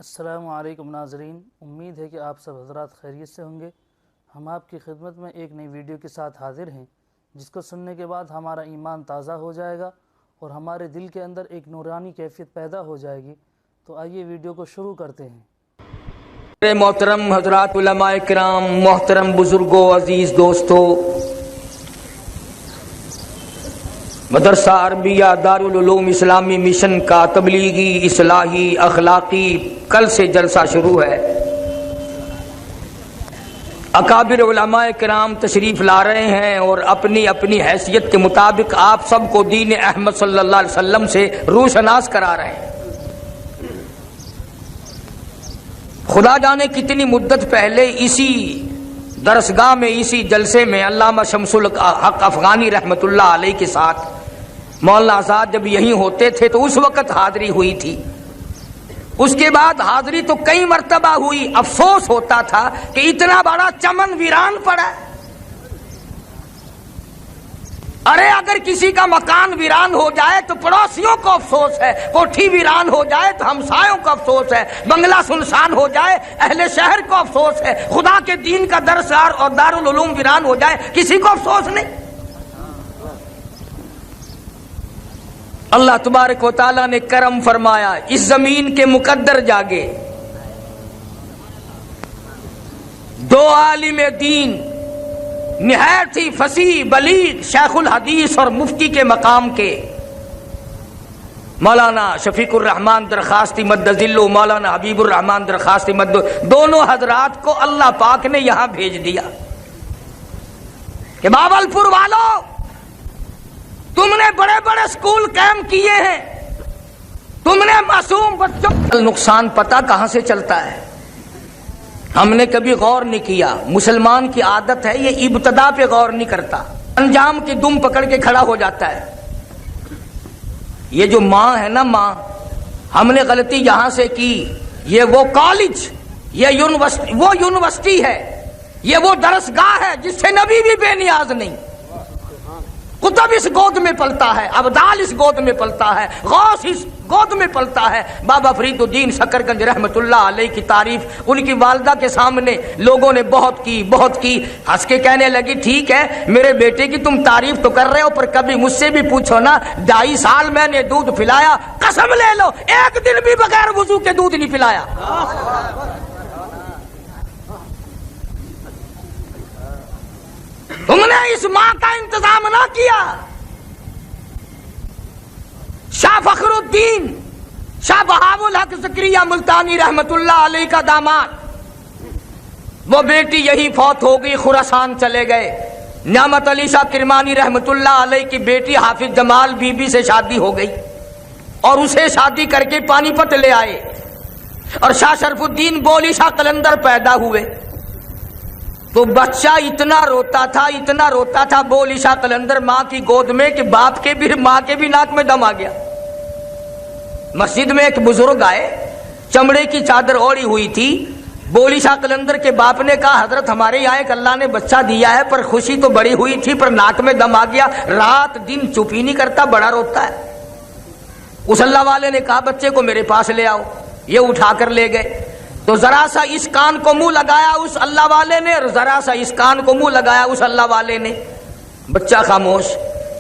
السلام علیکم ناظرین، امید ہے کہ آپ سب حضرات خیریت سے ہوں گے۔ ہم آپ کی خدمت میں ایک نئی ویڈیو کے ساتھ حاضر ہیں جس کو سننے کے بعد ہمارا ایمان تازہ ہو جائے گا اور ہمارے دل کے اندر ایک نورانی کیفیت پیدا ہو جائے گی۔ تو آئیے ویڈیو کو شروع کرتے ہیں۔ محترم حضرات علماء کرام، محترم بزرگوں، عزیز دوستو، مدرسہ عربیہ دارالعلوم اسلامی مشن کا تبلیغی، اصلاحی، اخلاقی کل سے جلسہ شروع ہے۔ اکابر علماء کرام تشریف لا رہے ہیں اور اپنی اپنی حیثیت کے مطابق آپ سب کو دین احمد صلی اللہ علیہ وسلم سے روشناس کرا رہے ہیں۔ خدا جانے کتنی مدت پہلے اسی درسگاہ میں، اسی جلسے میں علامہ شمس الحق افغانی رحمت اللہ علیہ کے ساتھ مولانا آزاد جب یہیں ہوتے تھے تو اس وقت حاضری ہوئی تھی۔ اس کے بعد حاضری تو کئی مرتبہ ہوئی۔ افسوس ہوتا تھا کہ اتنا بڑا چمن ویران پڑا ہے۔ ارے اگر کسی کا مکان ویران ہو جائے تو پڑوسیوں کو افسوس ہے، کوٹھی ویران ہو جائے تو ہمسایوں کو افسوس ہے، بنگلہ سنسان ہو جائے اہل شہر کو افسوس ہے، خدا کے دین کا درس اور دارالعلوم ویران ہو جائے کسی کو افسوس نہیں۔ اللہ تبارک و تعالیٰ نے کرم فرمایا، اس زمین کے مقدر جاگے، دو عالم دین نہایت ہی فصیح بلیغ شیخ الحدیث اور مفتی کے مقام کے مولانا شفیق الرحمان درخواستی مد ذلو، مولانا حبیب الرحمان درخواستی مد، دونوں حضرات کو اللہ پاک نے یہاں بھیج دیا کہ باولپور والوں، تم نے بڑے بڑے سکول قائم کیے ہیں، تم نے معصوم بچوں کا نقصان پتہ کہاں سے چلتا ہے؟ ہم نے کبھی غور نہیں کیا۔ مسلمان کی عادت ہے یہ ابتدا پہ غور نہیں کرتا، انجام کی دم پکڑ کے کھڑا ہو جاتا ہے۔ یہ جو ماں ہے نا، ماں، ہم نے غلطی یہاں سے کی، یہ وہ کالج، یہ یونیورسٹی ہے، یہ وہ درسگاہ ہے جس سے نبی بھی بے نیاز نہیں۔ قطب اس گود میں پلتا ہے، ابدال اس گود میں پلتا ہے، غوث اس گود میں پلتا ہے۔ بابا فرید الدین شکرگنج رحمت اللہ علیہ کی تعریف ان کی والدہ کے سامنے لوگوں نے بہت کی، ہنس کے کہنے لگی، ٹھیک ہے میرے بیٹے کی تم تعریف تو کر رہے ہو، پر کبھی مجھ سے بھی پوچھو نا، 2.5 سال میں نے دودھ پلایا، قسم لے لو ایک دن بھی بغیر وضو کے دودھ نہیں پلایا۔ تم نے اس ماں کا انتظام نہ کیا۔ شاہ فخر الدین شاہ بہاء الحق زکریہ ملتانی رحمت اللہ علیہ کا داماد، وہ بیٹی یہی فوت ہو گئی، خراسان چلے گئے۔ نعمت علی شاہ کرمانی رحمت اللہ علیہ کی بیٹی حافظ جمال بی بی سے شادی ہو گئی اور اسے شادی کر کے پانی پت لے آئے، اور شاہ شرف الدین بولی شاہ قلندر پیدا ہوئے تو بچہ اتنا روتا تھا بولی شاہ قلندر ماں کی گود میں کہ باپ کے بھی ماں کے بھی ناک میں دم آ گیا۔ مسجد میں ایک بزرگ آئے، چمڑے کی چادر اوڑی ہوئی تھی۔ بولی شاہ قلندر کے باپ نے کہا، حضرت ہمارے یہاں ایک اللہ نے بچہ دیا ہے، پر خوشی تو بڑی ہوئی تھی پر ناک میں دم آ گیا، رات دن چپ ہی نہیں کرتا، بڑا روتا ہے۔ اس اللہ والے نے کہا بچے کو میرے پاس لے آؤ۔ یہ اٹھا کر لے گئے تو ذرا سا اس کان کو منہ لگایا اس اللہ والے نے، اور ذرا سا اس کان کو منہ لگایا اس اللہ والے نے، بچہ خاموش۔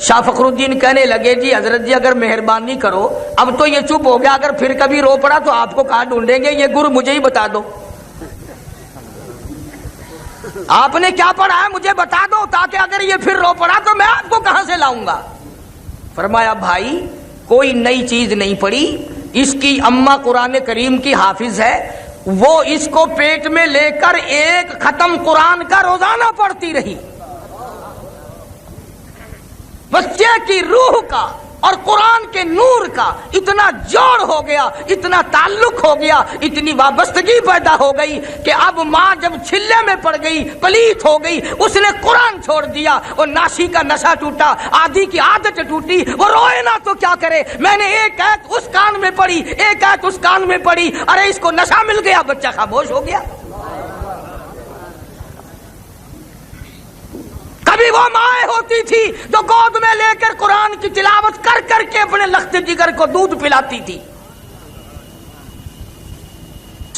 شاہ فخر الدین کہنے لگے، جی حضرت جی اگر مہربانی کرو، اب تو یہ چپ ہو گیا، اگر پھر کبھی رو پڑا تو آپ کو کہاں ڈھونڈیں گے، یہ گر مجھے ہی بتا دو، آپ نے کیا پڑھا ہے مجھے بتا دو، تاکہ اگر یہ پھر رو پڑا تو میں آپ کو کہاں سے لاؤں گا۔ فرمایا بھائی کوئی نئی چیز نہیں پڑھی، اس کی اماں قرآن کریم کی حافظ ہے، وہ اس کو پیٹ میں لے کر ایک ختم قرآن کا روزانہ پڑھتی رہی۔ بچے کی روح کا اور قرآن کے نور کا اتنا جوڑ ہو گیا، اتنا تعلق ہو گیا، اتنی وابستگی پیدا ہو گئی کہ اب ماں جب چھلے میں پڑ گئی، پلیت ہو گئی، اس نے قرآن چھوڑ دیا، اور ناشی کا نشہ ٹوٹا، آدھی کی عادت ٹوٹی، وہ روئے نہ تو کیا کرے، میں نے ایک آیت اس کان میں پڑھی، ایک آیت اس کان میں پڑھی، ارے اس کو نشہ مل گیا، بچہ خاموش ہو گیا۔ کبھی وہ مائیں ہوتی تھی جو گود میں لے کر قرآن کی تلاوت کر کر کے اپنے لخت جگر کو دودھ پلاتی تھی،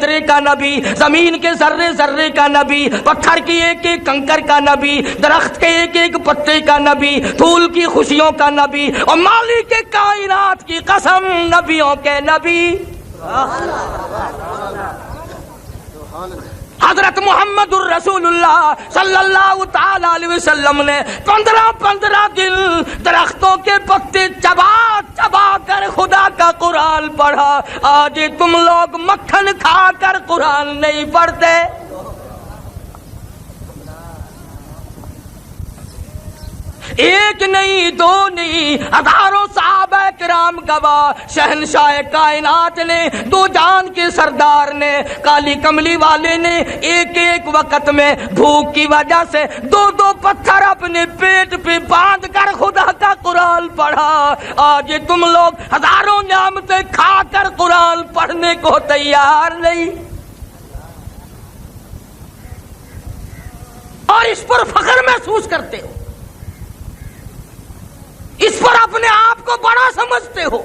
قطرے کا نبی، زمین کے ذرے ذرے کا نبی، پتھر کی ایک ایک کنکر کا نبی، درخت کے ایک ایک پتے کا نبی، پھول کی خوشیوں کا نبی، اور مالک کائنات کی قسم نبیوں کے نبی حضرت محمد الرسول اللہ صلی اللہ تعالی علیہ وسلم نے 15 دن درختوں کے پتے چبا چبا کر خدا کا قرآن پڑھا. آج تم لوگ مکھن کھا کر قرآن نہیں پڑھتے. ایک نہیں دو نہیں ہزاروں صحابہ کرام گواہ، شہنشاہ کائنات نے، دو جان کے سردار نے، کالی کملی والے نے ایک ایک وقت میں بھوک کی وجہ سے 2 پتھر اپنے پیٹ پہ باندھ کر خدا کا قرآن پڑھا. آج تم لوگ ہزاروں نعمتیں کھا کر قرآن پڑھنے کو تیار نہیں، اور اس پر فخر محسوس کرتے ہو، اس پر اپنے آپ کو بڑا سمجھتے ہو.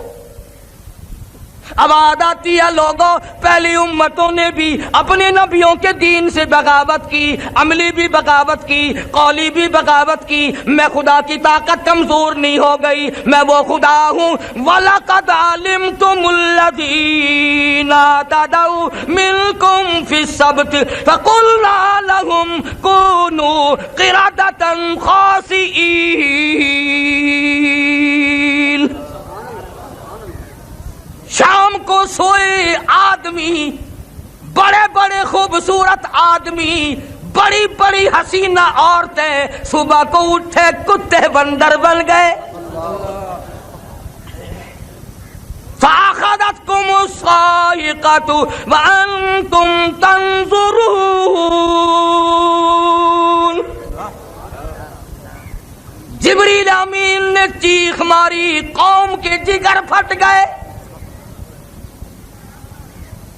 اب بات آتی ہے لوگوں، پہلی امتوں نے بھی اپنے نبیوں کے دین سے بغاوت کی، عملی بھی بغاوت کی، قولی بھی بغاوت کی. میں خدا کی طاقت کمزور نہیں ہو گئی، میں وہ خدا ہوں. وَلَقَدْ عَلِمْتُمُ الَّذِينَ اعْتَدَوْا مِنْكُمْ فِي السَّبْتِ فَقُلْنَا لَهُمْ كُونُوا قِرَدَةً خَاسِئِينَ. شام کو سوئے آدمی، بڑے بڑے خوبصورت آدمی، بڑی بڑی حسینہ عورتیں، صبح کو اٹھے کتے بندر بن گئے. فَأَخَذَتْكُمُ الصَّاعِقَةُ وَأَنْتُمْ تَنْظُرُونَ. جبریل امین نے چیخ ماری، قوم کے جگر پھٹ گئے.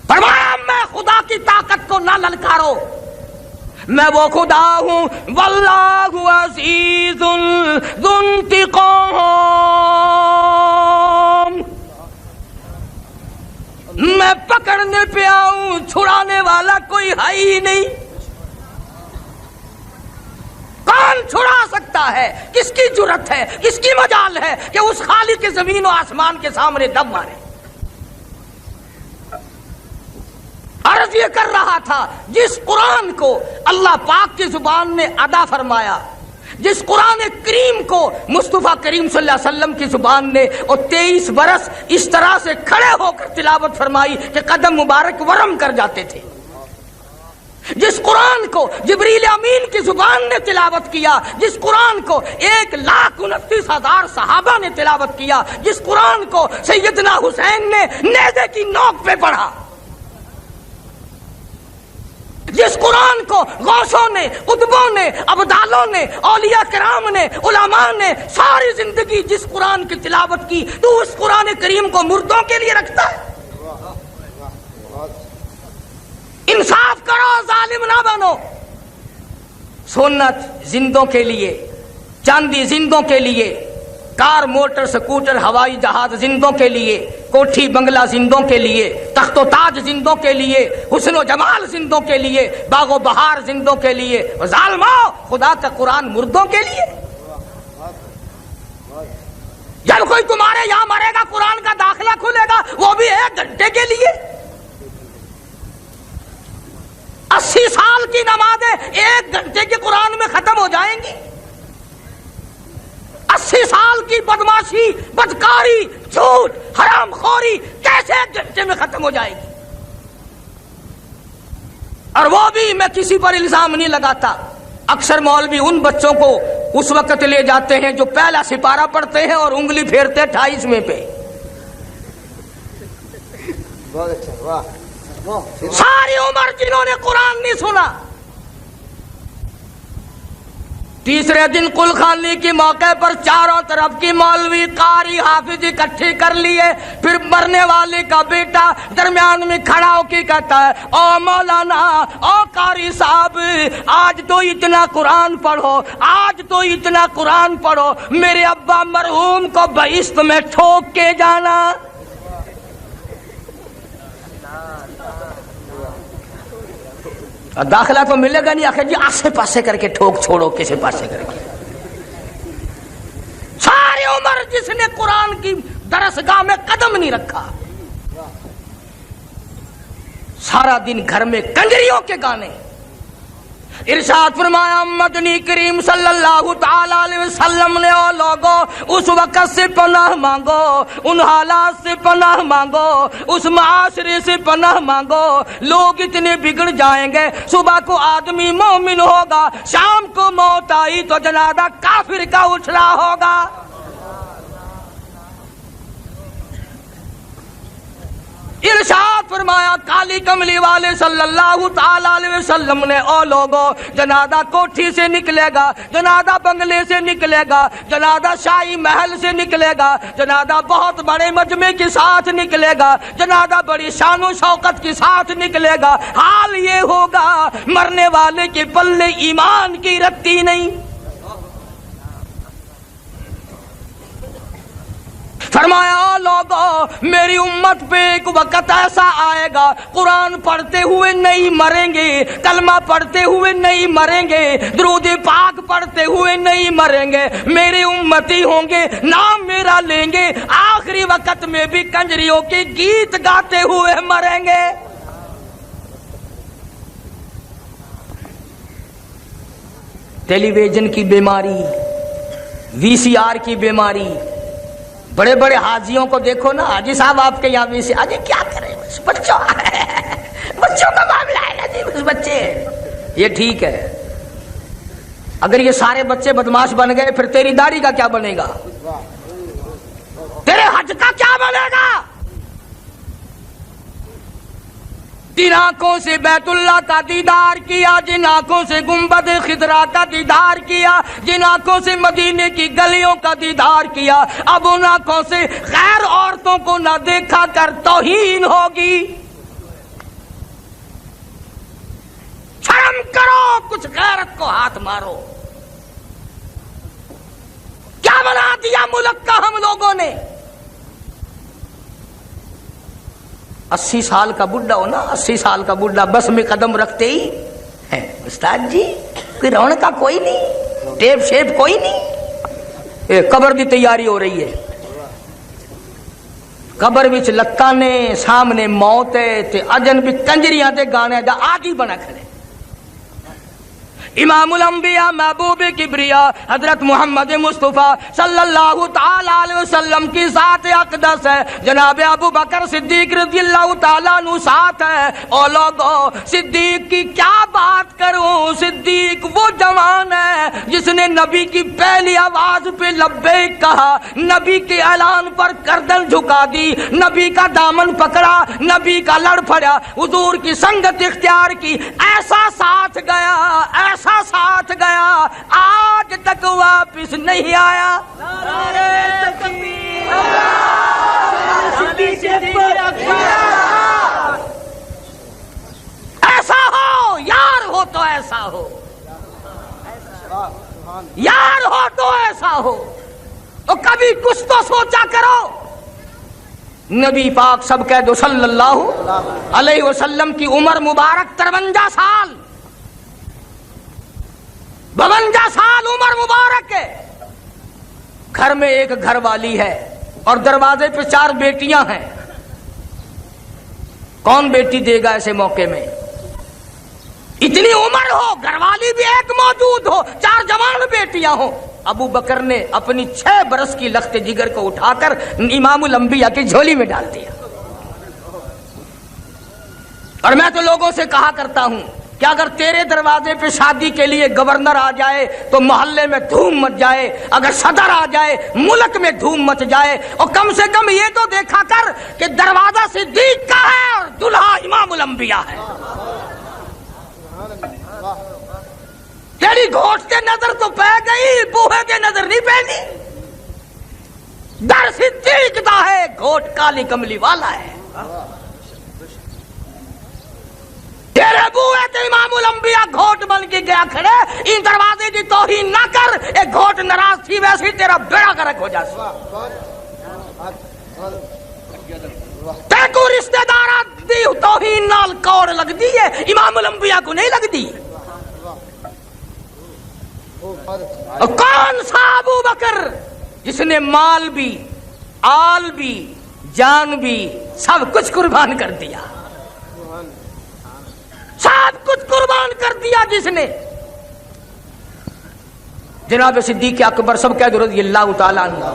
فرمایا میں خدا کی طاقت کو نہ للکارو، میں وہ خدا ہوں. واللہ عزیز ذو انتقام. میں پکڑنے پہ آؤں، چھڑانے والا کوئی ہے ہی نہیں. کون چھڑا سکتا ہے؟ کس کی جرت ہے، کس کی مجال ہے کہ اس خالق کے زمین و آسمان کے سامنے دم مارے؟ عرض یہ کر رہا تھا، جس قرآن کو اللہ پاک کی زبان نے ادا فرمایا، جس قرآن کریم کو مصطفیٰ کریم صلی اللہ علیہ وسلم کی زبان نے اور 23 برس اس طرح سے کھڑے ہو کر تلاوت فرمائی کہ قدم مبارک ورم کر جاتے تھے، جس قرآن کو جبریل امین کی زبان نے تلاوت کیا، جس قرآن کو 1,29,000 صحابہ نے تلاوت کیا، جس قرآن کو سیدنا حسین نے نیزے کی نوک پہ پڑھا، جس قرآن کو غوثوں نے، قطبوں نے، ابدالوں نے، اولیاء کرام نے، علماء نے ساری زندگی جس قرآن کی تلاوت کی، تو اس قرآن کریم کو مردوں کے لیے رکھتا ہے؟ انصاف کرو، ظالم نہ بنو. سنت زندوں کے لیے، چاندی زندوں کے لیے، کار موٹر سکوٹر ہوائی جہاز زندوں کے لیے، کوٹھی بنگلہ زندوں کے لیے، تخت و تاج زندوں کے لیے، حسن و جمال زندوں کے لیے، باغ و بہار زندوں کے لیے. ظالمو، خدا کا قرآن مردوں کے لیے. جب کوئی تمہارے یہاں مرے گا قرآن کا داخلہ کھلے گا، وہ بھی 1 گھنٹے کے لیے. 80 سال کی نمازیں 1 گھنٹے کے قرآن میں ختم ہو جائیں گی. 80 سال کی بدماشی، بدکاری، جھوٹ، حرام خوری کیسے 1 گھنٹے میں ختم ہو جائے گی؟ اور وہ بھی میں کسی پر الزام نہیں لگاتا. اکثر مولوی ان بچوں کو اس وقت لے جاتے ہیں جو پہلا سپارہ پڑھتے ہیں اور انگلی پھیرتے 28ویں پہ. ساری عمر جنہوں نے قرآن نہیں سنا، تیسرے دن قل خانی کے موقع پر چاروں طرف کی مولوی، قاری، حافظ اکٹھے کر لیے. پھر مرنے والے کا بیٹا درمیان میں کھڑا ہو کے کہتا ہے، او مولانا، او قاری صاحب، آج تو اتنا قرآن پڑھو، آج تو اتنا قرآن پڑھو، میرے ابا مرحوم کو بہشت میں ٹھوک کے جانا. داخلہ تو ملے گا نہیں، آخر جی آسے پاسے کر کے ٹھوک چھوڑو، کسے پاسے کر کے. ساری عمر جس نے قرآن کی درسگاہ میں قدم نہیں رکھا، سارا دن گھر میں کنجریوں کے گانے. ارشاد فرمایا مدنی کریم صلی اللہ تعالی علیہ وسلم نے او لوگو اس وقت سے پناہ مانگو، ان حالات سے پناہ مانگو، اس معاشرے سے پناہ مانگو. لوگ اتنے بگڑ جائیں گے، صبح کو آدمی مومن ہوگا، شام کو موت آئی تو جنازہ کافر کا اٹھ رہا ہوگا. ارشاد فرمایا کالی کملی والے صلی اللہ تعالی علیہ وسلم نے او لوگو جنازہ کوٹھی سے نکلے گا، جنازہ بنگلے سے نکلے گا، جنازہ شاہی محل سے نکلے گا، جنازہ بہت بڑے مجمع کے ساتھ نکلے گا، جنازہ بڑی شان و شوکت کے ساتھ نکلے گا. حال یہ ہوگا مرنے والے کے پلے ایمان کی رتی نہیں. فرمایا لوگو میری امت پہ ایک وقت ایسا آئے گا قرآن پڑھتے ہوئے نہیں مریں گے، کلمہ پڑھتے ہوئے نہیں مریں گے، درود پاک پڑھتے ہوئے نہیں مریں گے، میرے امتی ہوں گے، نام میرا لیں گے، آخری وقت میں بھی کنجریوں کے گیت گاتے ہوئے مریں گے. ٹیلی ویژن کی بیماری، وی سی آر کی بیماری. بڑے بڑے حاجیوں کو دیکھو نا، حاجی صاحب آپ کے یہاں بھی سے آجی کیا کریں، بس بچوں کا معاملہ ہے نا جی، بس بچے. یہ ٹھیک ہے، اگر یہ سارے بچے بدماش بن گئے پھر تیری داڑھی کا کیا بنے گا، تیرے حج کا کیا بنے گا. جن آنکھوں سے بیت اللہ کا دیدار کیا، جن آنکھوں سے گنبد خضرا کا دیدار کیا، جن آنکھوں سے مدینے کی گلیوں کا دیدار کیا، اب ان آنکھوں سے غیر عورتوں کو نہ دیکھا کر توہین ہوگی. شرم کرو، کچھ غیرت کو ہاتھ مارو. کیا بنا دیا ملک کا ہم لوگوں نے. 80 سال کا بڈھا ہو نا، 80 سال کا بڈھا بس میں قدم رکھتے ہی استاد جی کوئی رونق کا کوئی نہیں، ٹیپ شیپ کوئی نہیں. قبر دی تیاری ہو رہی ہے، قبر وچ لکانے سامنے موت ہے تے اجن بھی کنجریاں تے گانے دا آگی بنا کھڑے. امام الانبیاء محبوب کبریا حضرت محمد مصطفیٰ صلی اللہ تعالی علیہ وسلم کی ذات اقدس ہے. جناب ابو بکر صدیق رضی اللہ تعالیٰ عنہ ساتھ ہے. او لوگو صدیق کی کیا بات کروں، صدیق وہ جوان ہے جس نے نبی کی پہلی آواز پہ لبیک کہا، نبی کے اعلان پر گردن جھکا دی، نبی کا دامن پکڑا، نبی کا لڑ پھڑا، حضور کی سنگت اختیار کی، ایسا ساتھ گیا، ایسا ساتھ گیا، آج تک واپس نہیں آیا. ایسا ہو یار، ہو تو ایسا ہو، یار ہو تو ایسا ہو. تو کبھی کچھ تو سوچا کرو. نبی پاک سب کہہ دو صلی اللہ علیہ وسلم کی عمر مبارک 53 سال، 52 سال عمر مبارک ہے. گھر میں ایک گھر والی ہے اور دروازے پہ 4 بیٹیاں ہیں. کون بیٹی دے گا ایسے موقع میں؟ اتنی عمر ہو، گھر والی بھی ایک موجود ہو، 4 جوان بیٹیاں ہوں. ابو بکر نے اپنی 6 برس کی لخت جگر کو اٹھا کر امام الانبیاء کی جھولی میں ڈال دیا. اور میں تو لوگوں سے کہا کرتا ہوں کہ اگر تیرے دروازے پہ شادی کے لیے گورنر آ جائے تو محلے میں دھوم مچ جائے، اگر صدر آ جائے ملک میں دھوم مچ جائے، اور کم سے کم یہ تو دیکھا کر کہ دروازہ صدیق کا ہے اور دلہا امام الانبیاء ہے. تیری گھوٹ کے نظر تو پہ گئی، بوہے کے نظر نہیں پہنی. در صدیق دا ہے، گھوٹ کالی کملی والا ہے. تیرے بوئے تے امام الانبیاء گھوٹ بن کے گیا کھڑے، ان دروازے کی توہین نہ کر. ایک گھوٹ ناراض تھی ویسے تیرا بیڑا غرق ہو جائے. تے کو رشتہ دار دی توہین نال کوڑ لگ دی ہے، امام الانبیاء کو نہیں لگ دی؟ کون سا ابو بکر جس نے مال بھی، آل بھی، جان بھی، سب کچھ قربان کر دیا، سب کچھ قربان کر دیا جس نے؟ جناب صدیق اکبر سب کہہ دو رضی اللہ تعالیٰ عنہ۔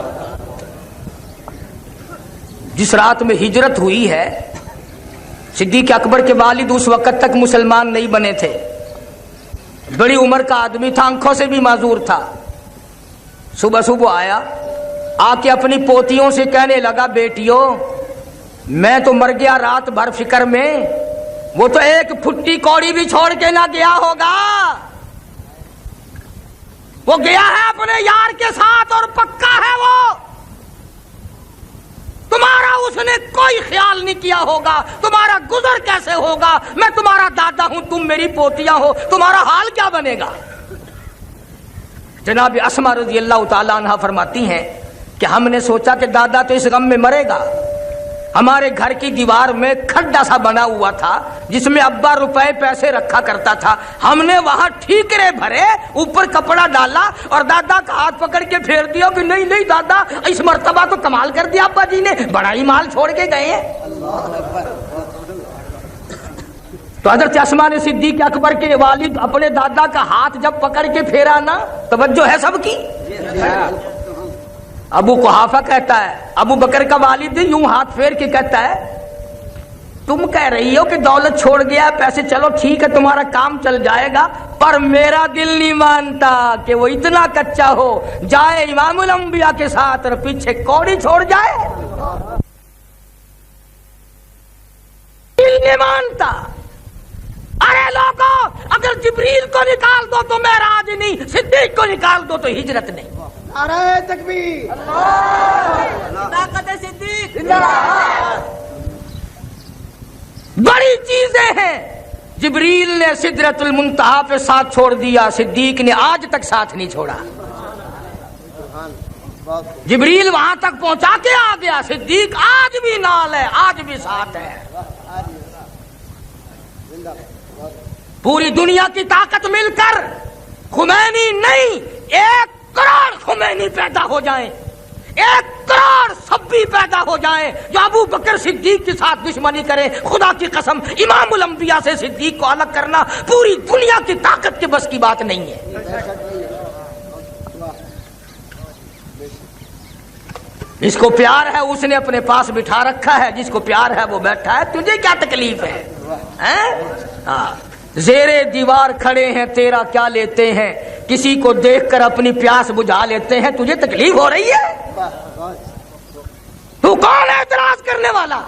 جس رات میں ہجرت ہوئی ہے، صدیق اکبر کے والد اس وقت تک مسلمان نہیں بنے تھے، بڑی عمر کا آدمی تھا، آنکھوں سے بھی معذور تھا۔ صبح صبح آیا، آ کے اپنی پوتیوں سے کہنے لگا بیٹیوں میں تو مر گیا رات بھر فکر میں، وہ تو ایک پھٹی کوڑی بھی چھوڑ کے نہ گیا ہوگا، وہ گیا ہے اپنے یار کے ساتھ اور پکا ہے وہ، تمہارا اس نے کوئی خیال نہیں کیا ہوگا، تمہارا گزر کیسے ہوگا؟ میں تمہارا دادا ہوں، تم میری پوتیاں ہو، تمہارا حال کیا بنے گا؟ جناب اسما رضی اللہ تعالیٰ عنہ فرماتی ہیں کہ ہم نے سوچا کہ دادا تو اس غم میں مرے گا، ہمارے گھر کی دیوار میں کھڈا سا بنا ہوا تھا جس میں ابا روپے پیسے رکھا کرتا تھا، ہم نے وہاں ٹھیکرے بھرے، اوپر کپڑا ڈالا اور دادا کا ہاتھ پکڑ کے پھیر دیا کہ نہیں نہیں دادا اس مرتبہ تو کمال کر دیا ابا جی نے، بڑا ہی مال چھوڑ کے گئے ہیں۔ تو حضرت اسما نے صدیق اکبر کے والد اپنے دادا کا ہاتھ جب پکڑ کے پھیرا نا، توجہ ہے سب کی؟ ابو قحافہ کہتا ہے، ابو بکر کا والد یوں ہاتھ پھیر کے کہتا ہے تم کہہ رہی ہو کہ دولت چھوڑ گیا، پیسے چلو ٹھیک ہے تمہارا کام چل جائے گا، پر میرا دل نہیں مانتا کہ وہ اتنا کچا ہو جائے امام الانبیاء کے ساتھ اور پیچھے کوڑی چھوڑ جائے، دل نہیں مانتا۔ ارے لوگوں اگر جبریل کو نکال دو تو معراج نہیں، صدیق کو نکال دو تو ہجرت نہیں۔ نعرہ تکبیر، طاقت صدیق بڑی چیزیں ہیں۔ جبریل نے سدرۃ المنتہا پہ ساتھ چھوڑ دیا، صدیق نے آج تک ساتھ نہیں چھوڑا۔ جبریل وہاں تک پہنچا کے آ گیا، صدیق آج بھی نال ہے، آج بھی ساتھ ہے۔ پوری دنیا کی طاقت مل کر خمینی نہیں، 1 کروڑ خمینی پیدا ہو جائیں، 1 کروڑ سبی پیدا ہو جائیں جو ابو بکر صدیق کے ساتھ دشمنی کریں، خدا کی قسم امام الانبیاء سے صدیق کو الگ کرنا پوری دنیا کی طاقت کے بس کی بات نہیں ہے۔ جس کو پیار ہے اس نے اپنے پاس بٹھا رکھا ہے، جس کو پیار ہے وہ بیٹھا ہے، تجھے کیا تکلیف ہے؟ زیرے دیوار کھڑے ہیں تیرا کیا لیتے ہیں، کسی کو دیکھ کر اپنی پیاس بجھا لیتے ہیں، تجھے تکلیف ہو رہی ہے؟ تو کون ہے اعتراض کرنے والا؟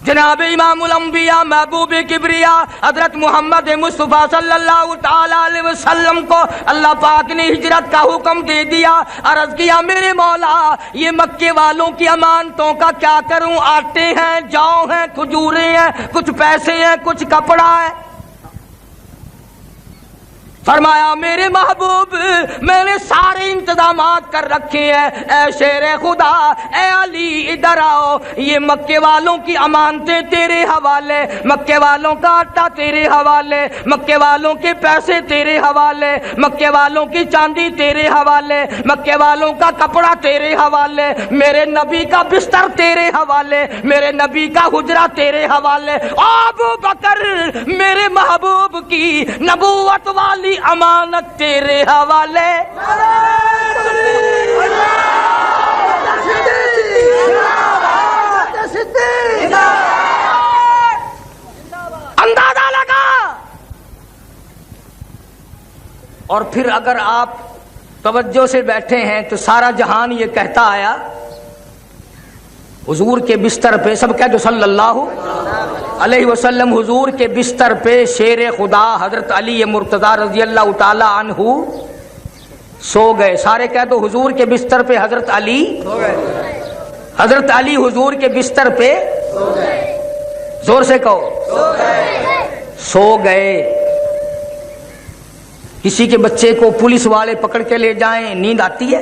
جناب امام الانبیاء محبوب کبریا حضرت محمد مصطفیٰ صلی اللہ تعالی علیہ وسلم کو اللہ پاک نے ہجرت کا حکم دے دیا۔ عرض کیا میرے مولا یہ مکے والوں کی امانتوں کا کیا کروں؟ آٹے ہیں، جو ہیں، کھجوریں ہیں، کچھ پیسے ہیں، کچھ کپڑا ہے۔ فرمایا میرے محبوب میں نے سارے انتظامات کر رکھے ہیں، اے شیر خدا، اے علی ادھر آؤ، یہ مکے والوں کی امانتیں تیرے حوالے، مکے والوں کا آٹا تیرے حوالے، مکے والوں کے پیسے تیرے حوالے، مکے والوں کی چاندی تیرے حوالے، مکے والوں کا کپڑا تیرے حوالے، میرے نبی کا بستر تیرے حوالے، میرے نبی کا حجرہ تیرے حوالے۔ ابو بکر میرے محبوب کی نبوت والی امانت تیرے حوالے۔ اندازہ لگا۔ اور پھر اگر آپ توجہ سے بیٹھے ہیں تو سارا جہان یہ کہتا آیا حضور کے بستر پہ، سب کہہ دو صلی اللہ علیہ وسلم، حضور کے بستر پہ شیر خدا حضرت علی مرتضی رضی اللہ تعالی عنہ سو گئے۔ سارے کہہ دو حضور کے بستر پہ حضرت علی، حضرت علی حضور کے بستر پہ زور سے کہو سو گئے۔ کسی کے بچے کو پولیس والے پکڑ کے لے جائیں نیند آتی ہے؟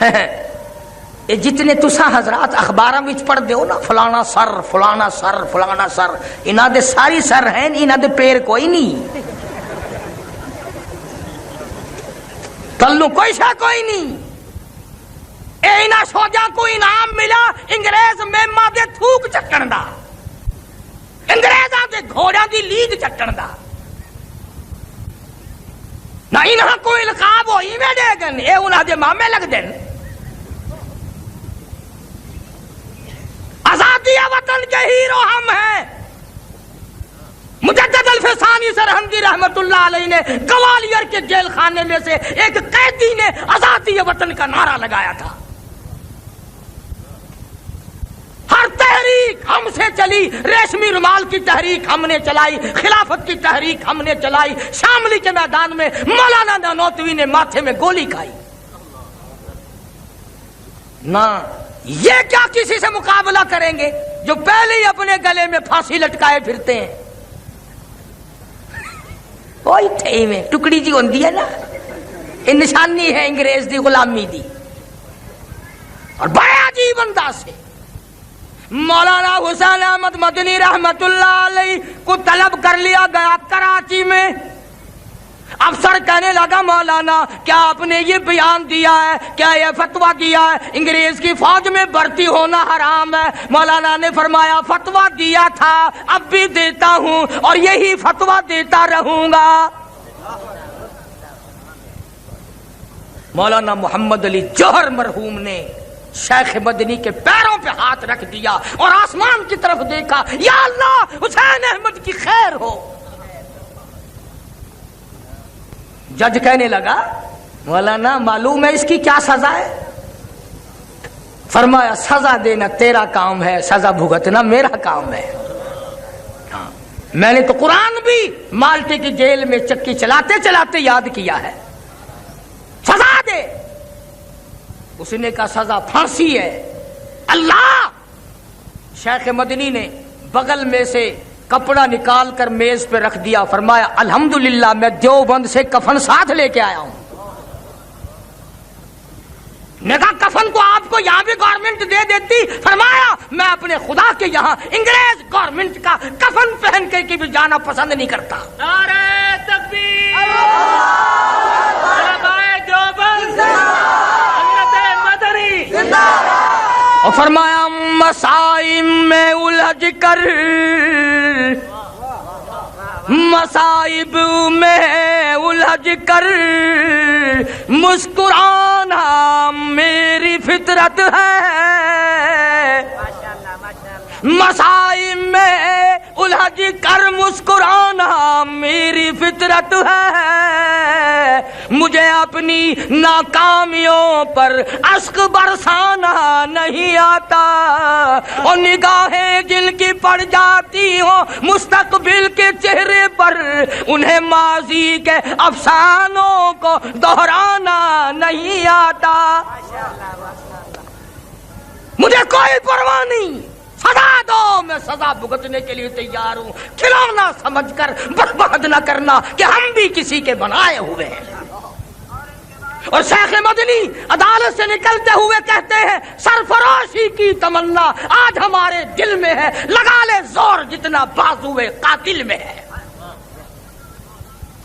یہ جتنے تسا حضرات اخباراں وچ پڑھ دیو نا فلانا سر فلانا سر فلانا سر، انہاں دے ساری سر ہیں، انہاں دے پیر کوئی نہیں، تلو کوئی شے کوئی نہیں۔ اے انہاں سوجا کو انعام ملا انگریز میما دے تھوک چٹن دا، انگریزاں دے گھوڑیاں دی لیگ چٹن دا، نہ انہاں کوئی القاب ہوئی میں دے گن، اے انہاں دے مامے لگ دین۔ آزادی وطن کے ہیرو ہم ہیں۔ مجدد الفسانی سرہندی رحمت اللہ علیہ نے گوالیر کے جیل خانے میں سے ایک قیدی نے آزادی وطن کا نعرہ لگایا تھا۔ ہر تحریک ہم سے چلی، ریشمی رومال کی تحریک ہم نے چلائی، خلافت کی تحریک ہم نے چلائی، شاملی کے میدان میں مولانا نانوتوی نے ماتھے میں گولی کھائی۔ نہ یہ کیا کسی سے مقابلہ کریں گے جو پہلے ہی اپنے گلے میں پھانسی لٹکائے پھرتے ہیں؟ وہی تھے میں ٹکڑی جی ہوندی ہے نا، یہ نشانی ہے انگریز دی غلامی دی۔ اور بڑے عجیب انداز سے مولانا حسین احمد مدنی رحمت اللہ علیہ کو طلب کر لیا گیا کراچی میں۔ افسر کہنے لگا مولانا کیا آپ نے یہ بیان دیا ہے، کیا یہ فتویٰ دیا ہے انگریز کی فوج میں بھرتی ہونا حرام ہے؟ مولانا نے فرمایا فتویٰ دیا تھا، اب بھی دیتا ہوں اور یہی فتویٰ دیتا رہوں گا۔ مولانا محمد علی جوہر مرحوم نے شیخ مدنی کے پیروں پہ ہاتھ رکھ دیا اور آسمان کی طرف دیکھا، یا اللہ حسین احمد کی خیر ہو۔ جج کہنے لگا مولانا معلوم ہے اس کی کیا سزا ہے؟ فرمایا سزا دینا تیرا کام ہے، سزا بھگتنا میرا کام ہے۔ میں نے تو قرآن بھی مالٹے کی جیل میں چکی چلاتے چلاتے یاد کیا ہے، سزا دے۔ اس نے کہا سزا پھانسی ہے۔ اللہ! شیخ مدنی نے بغل میں سے کپڑا نکال کر میز پہ رکھ دیا، فرمایا الحمدللہ میں دیوبند سے کفن ساتھ لے کے آیا ہوں۔ نے کہا کفن کو آپ کو یہاں بھی گورنمنٹ دے دیتی، فرمایا میں اپنے خدا کے یہاں انگریز گورنمنٹ کا کفن پہن کے بھی جانا پسند نہیں کرتا۔ نعرہ تکبیر، علماء دیوبند، امت مدنی۔ اور فرمایا مصائب میں الجھ کر، مصائب میں الجھ کر مسکرانا میری فطرت ہے، مصائب میں الجھ کر مسکرانا میری فطرت ہے، مجھے اپنی ناکامیوں پر اشک برسانا نہیں آتا، اور نگاہیں جن کی پڑ جاتی ہوں مستقبل کے چہرے پر انہیں ماضی کے افسانوں کو دہرانا نہیں آتا۔ مجھے کوئی پرواہ نہیں، سزا دو، میں سزا بھگتنے کے لیے تیار ہوں، کھلونا سمجھ کر برباد نہ کرنا کہ ہم بھی کسی کے بنائے ہوئے ہیں۔ اور شیخ مدنی عدالت سے نکلتے ہوئے کہتے ہیں سرفراشی کی تمنا آج ہمارے دل میں ہے، لگا لے زور جتنا بازوئے قاتل میں ہے۔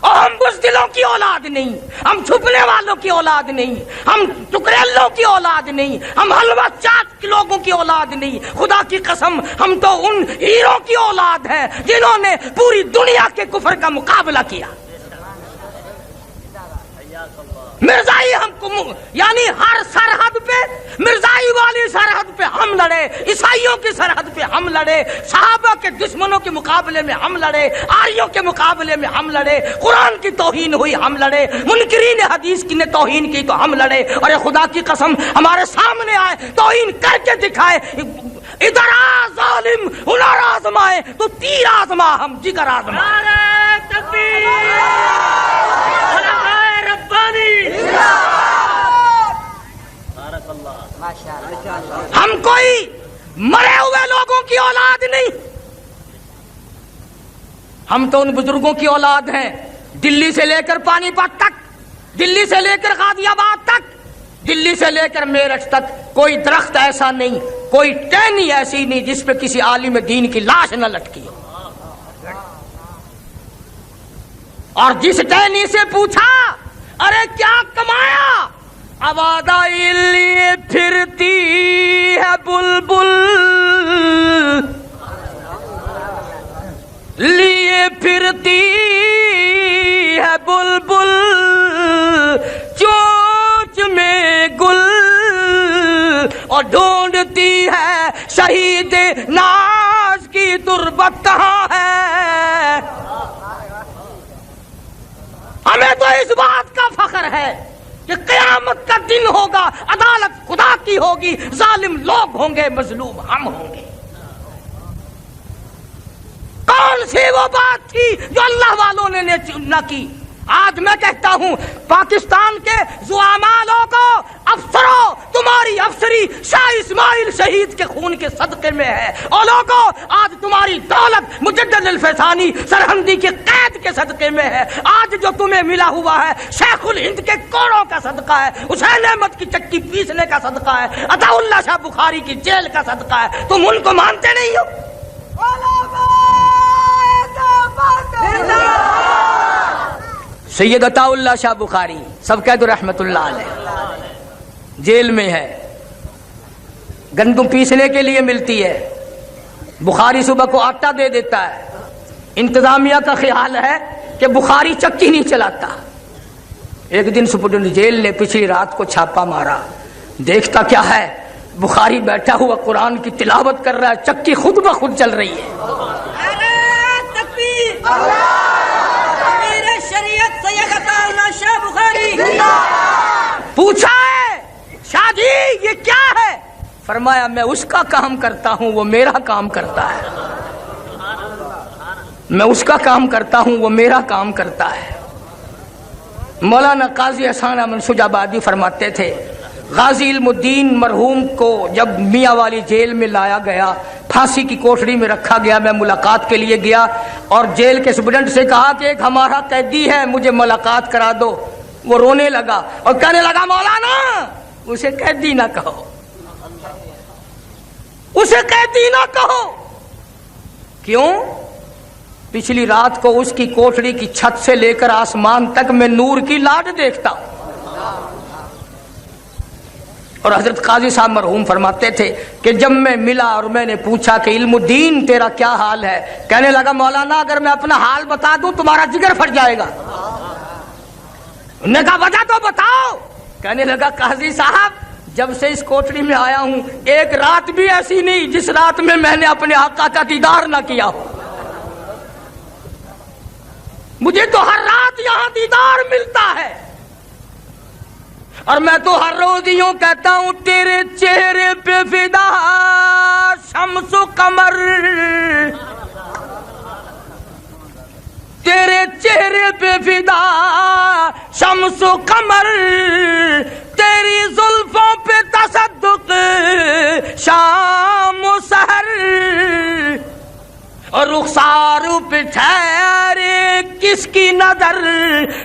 اور ہم بزدلوں کی اولاد نہیں، ہم چھپنے والوں کی اولاد نہیں، ہم ٹکریلوں کی اولاد نہیں، ہم حلوہ چاٹ لوگوں کی اولاد نہیں، خدا کی قسم ہم تو ان ہیروں کی اولاد ہیں جنہوں نے پوری دنیا کے کفر کا مقابلہ کیا۔ مرزائی ہم کو یعنی ہر سرحد پہ، مرزائی والی سرحد پہ ہم لڑے، عیسائیوں کی سرحد پہ ہم لڑے، صحابہ کے دشمنوں کے مقابلے میں ہم لڑے، آریوں کے مقابلے میں ہم لڑے، قرآن کی توہین ہوئی ہم لڑے، منکرین حدیث کی نے توہین کی تو ہم لڑے، اور خدا کی قسم ہمارے سامنے آئے توہین کر کے دکھائے، ادھر آ ظالم ہنر آزمائے تو تیر آزما ہم جگر آزما۔ نعرہ تکبیر، علماء ربانی۔ ہم کوئی مرے ہوئے لوگوں کی اولاد نہیں، ہم تو ان بزرگوں کی اولاد ہیں، دلی سے لے کر پانی پت تک، دلی سے لے کر غازی آباد تک دلی سے لے کر میرٹھ تک کوئی درخت ایسا نہیں، کوئی ٹہنی ایسی نہیں جس پہ کسی عالم دین کی لاش نہ لٹکی ہو۔ اور جس ٹہنی سے پوچھا ارے کیا کمایا، آبادہ لیے پھرتی ہے بلبل، لیے پھرتی ہے بلبل، چونچ میں گل، اور ڈھونڈتی ہے شہید ناز کی تربت کہاں ہے۔ ہمیں تو اس بات کا فخر ہے کہ قیامت کا دن ہوگا، عدالت خدا کی ہوگی، ظالم لوگ ہوں گے، مظلوم ہم ہوں گے۔ کون سی وہ بات تھی جو اللہ والوں نے نہ کی؟ آج میں کہتا ہوں پاکستان کے زعماء لوگوں، افسروں، تمہاری افسری شاہ اسماعیل شہید کے خون کے صدقے میں ہے، اور لوگوں آج تمہاری دولت مجدد الفیضانی سرہندی کی قید کے صدقے میں ہے، آج جو تمہیں ملا ہوا ہے شیخ الہند کے کوڑوں کا صدقہ ہے، حسین احمد کی چکی پیسنے کا صدقہ ہے، عطا اللہ شاہ بخاری کی جیل کا صدقہ ہے۔ تم ان کو مانتے نہیں ہو؟ سید عطا اللہ شاہ بخاری سب کہہ دو رحمت اللہ علیہ، جیل میں ہے، گندم پیسنے کے لیے ملتی ہے، بخاری صبح کو آٹا دے دیتا ہے، انتظامیہ کا خیال ہے کہ بخاری چکی نہیں چلاتا۔ ایک دن سپرڈنٹ جیل نے پچھلی رات کو چھاپا مارا، دیکھتا کیا ہے، بخاری بیٹھا ہوا قرآن کی تلاوت کر رہا ہے، چکی خود بخود چل رہی ہے۔ پوچھا ہے شاہ جی یہ کیا ہے؟ فرمایا میں اس کا کام کرتا ہوں وہ میرا کام کرتا ہے، میں اس کا کام کرتا ہوں وہ میرا کام کرتا ہے۔ مولانا قاضی حسن منسوج آبادی فرماتے تھے غازی علم الدین مرحوم کو جب میاں والی جیل میں لایا گیا، پھانسی کی کوٹڑی میں رکھا گیا، میں ملاقات کے لیے گیا اور جیل کے سپرنٹنڈنٹ سے کہا کہ ایک ہمارا قیدی ہے مجھے ملاقات کرا دو۔ وہ رونے لگا اور کہنے لگا مولانا اسے قیدی نہ کہو، اسے قیدی نہ کہو۔ کیوں؟ پچھلی رات کو اس کی کوٹڑی کی چھت سے لے کر آسمان تک میں نور کی لاٹ دیکھتا ہوں۔ اور حضرت قاضی صاحب مرحوم فرماتے تھے کہ جب میں ملا اور میں نے پوچھا کہ علم الدین تیرا کیا حال ہے، کہنے لگا مولانا اگر میں اپنا حال بتا دوں تمہارا جگر پھٹ جائے گا۔ انہوں نے کہا وجہ تو بتاؤ۔ کہنے لگا قاضی صاحب جب سے اس کوٹڑی میں آیا ہوں ایک رات بھی ایسی نہیں جس رات میں میں نے اپنے آقا کا دیدار نہ کیا ہو، مجھے تو ہر رات یہاں دیدار ملتا ہے، اور میں تو ہر روز یوں کہتا ہوں تیرے چہرے پہ فدا شمس و قمر، تیرے چہرے پہ فدا شمس و قمر، تیری زلفوں پہ تصدق شام و سحر، اور رخسار پہ ٹھہرے کس کی نظر،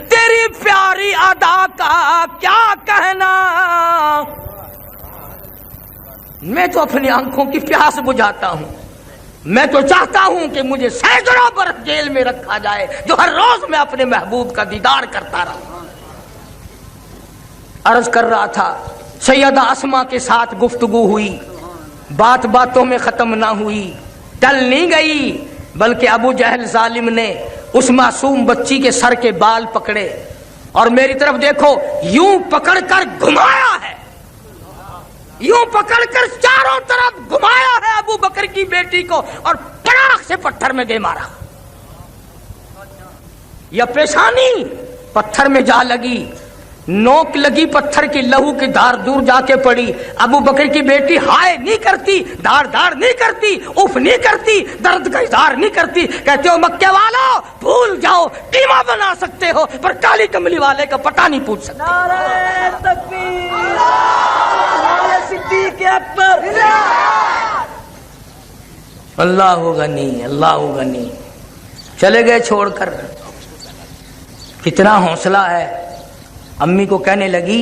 تیری پیاری ادا کا کیا کہنا۔ میں تو اپنی آنکھوں کی پیاس بجھاتا ہوں، میں تو چاہتا ہوں کہ مجھے سینکڑوں برس جیل میں رکھا جائے جو ہر روز میں اپنے محبوب کا دیدار کرتا رہا۔ عرض کر رہا تھا سیدہ اسما کے ساتھ گفتگو ہوئی، بات باتوں میں ختم نہ ہوئی، ٹل نہیں گئی، بلکہ ابو جہل ظالم نے اس معصوم بچی کے سر کے بال پکڑے اور میری طرف دیکھو یوں پکڑ کر گھمایا ہے، یوں پکڑ کر چاروں طرف گھمایا ہے ابو بکر کی بیٹی کو، اور پڑاخ سے پتھر میں دے مارا، یا پیشانی پتھر میں جا لگی، نوک لگی پتھر کی، لہو کی دھار دور جا کے پڑی۔ ابو بکر کی بیٹی ہائے نہیں کرتی، دھار دھار نہیں کرتی، اف نہیں کرتی، درد کا اظہار نہیں کرتی، کہتے ہو مکے والو بھول جاؤ قیمہ بنا سکتے ہو پر کالی کملی والے کا پتہ نہیں پوچھ سکتے۔ نعرہ تکبیر، نعرہ صدیق اکبر، اللہ غنی اللہ غنی۔ چلے گئے چھوڑ کر، کتنا حوصلہ ہے۔ امی کو کہنے لگی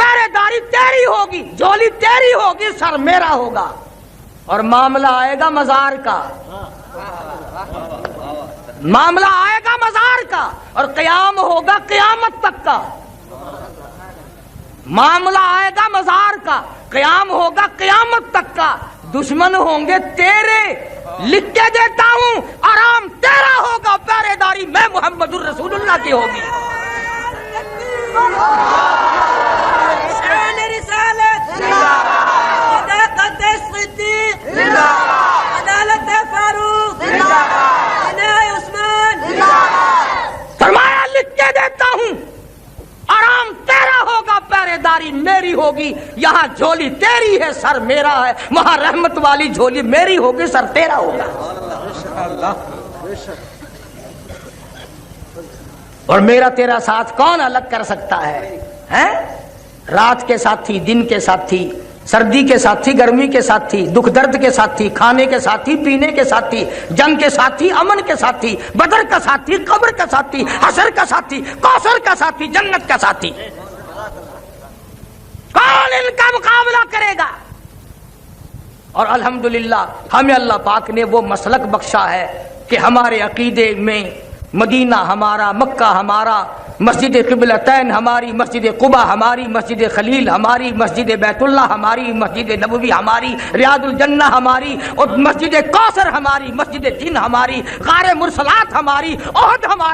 پہرے داری تیری ہوگی، جھولی تیری ہوگی، سر میرا ہوگا. اور معاملہ آئے گا مزار کا، معاملہ آئے گا مزار کا، اور قیام ہوگا قیامت تک کا. معاملہ آئے گا مزار کا، قیام ہوگا قیامت تک کا. دشمن ہوں گے تیرے، لکھ کے دیتا ہوں آرام تیرا ہوگا، پہرے داری میں محمد الرسول اللہ کی ہوگی. شان رسالت صداقت صدیق عدالت فاروق جناح عثمان. فرمایا لکھ کے دیتا ہوں آرام تیرا ہوگا، پہرے داری میری ہوگی. یہاں جھولی تیری ہے، سر میرا ہے. وہاں رحمت والی جھولی میری ہوگی، سر تیرا ہوگا. اور میرا تیرا ساتھ کون الگ کر سکتا ہے؟ رات کے ساتھی، دن کے ساتھی، سردی کے ساتھی، گرمی کے ساتھی، دکھ درد کے ساتھی، کھانے کے ساتھی، پینے کے ساتھی، جنگ کے ساتھی، امن کے ساتھی، بدر کا ساتھی، قبر کا ساتھی، حشر کا ساتھی، کوثر کا ساتھی، جنت کا ساتھی. کون ان کا مقابلہ کرے گا؟ اور الحمدللہ ہمیں اللہ پاک نے وہ مسلک بخشا ہے کہ ہمارے عقیدے میں مدینہ ہمارا، مکہ ہمارا، مسجد قبلتین ہماری، مسجد قباء ہماری، مسجد خلیل ہماری، مسجد بیت اللہ ہماری، مسجد نبوی ہماری، ریاض الجنہ ہماری، اور مسجد کوثر ہماری، مسجد جن ہماری، غار مرسلات ہماری، احد ہماری.